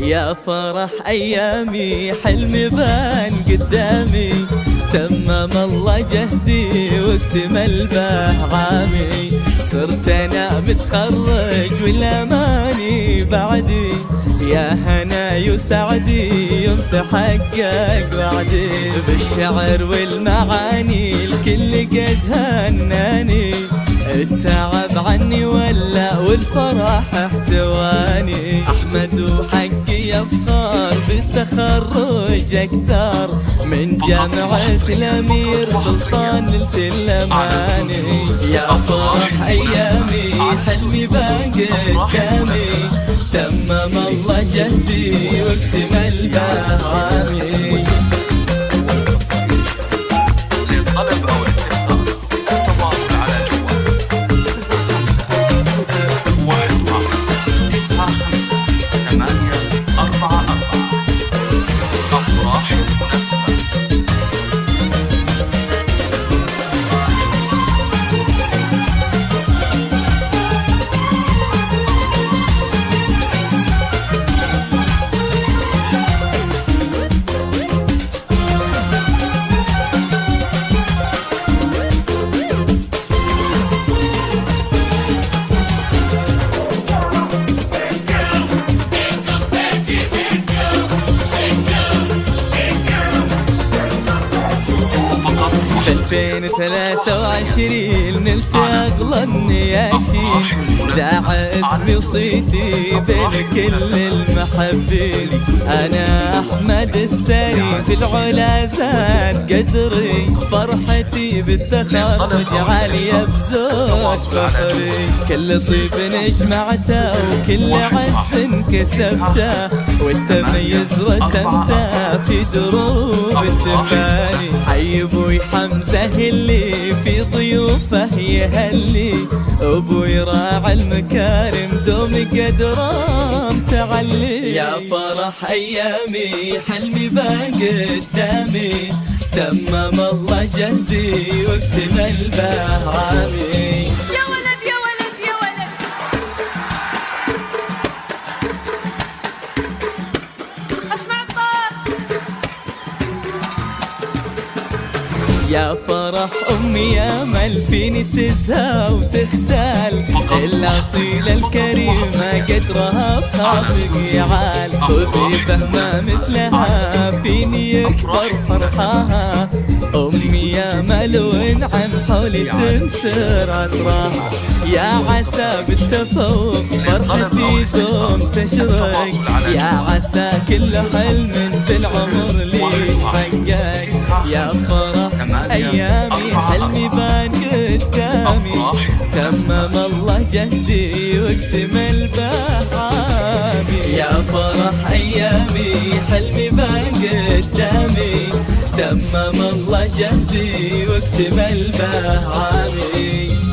يا فرح أيامي حلمي بان قدامي، تمم الله جهدي واكتمل به عامي. صرت أنا متخرج والأماني بعدي، يا هناي وسعدي يوم تحقق وعدي. بالشعر والمعاني الكل قد هناني، التعب عني ولا والفرح احتواني. أحمد وحقي يفخر بالتخرج أكثر، من جامعة الأمير سلطان نلت الأماني. يا فرح أيامي حلمي باقي قدامي، تمم الله جهدي واكتمل به عامي. في 2023 نلت أغلى النياشي، ذاع اسمي وصيتي بين كل المحبين. أنا أحمد السري في العلا زاد قدري، فرحتي بالتخرج عالية بزود فخري. كل طيب نجمعته وكل عز انكسبته، والتميز رسمته في دروب التفاني. حي ابوي حمزة اللي في ضيوفه يهلي، ابوي راعي المكارم دوم قدرام تعلي. يا فرح ايامي حلمي باقي قدامي، تمم الله جهدي واكتمل به عامي. يا فرح أمي أمل فيني تزهى وتختال، الأصيلة الكريمة قدرها بخافق يعال. خذي فهمة مثلها فيني يكبر فرحها، أمي أمل وانعم حولي تنثر عطرها. يا عسى بالتفوق فرحتي دوم تشرق، يا عسى كل حلم بالعمر لي يتحقق. يا فرح أيامي حلمي بان قدامي، تمم الله جهدي واكتمل به عامي. يا فرح أيامي حلمي بان قدامي، تمم الله جهدي واكتمل به عامي.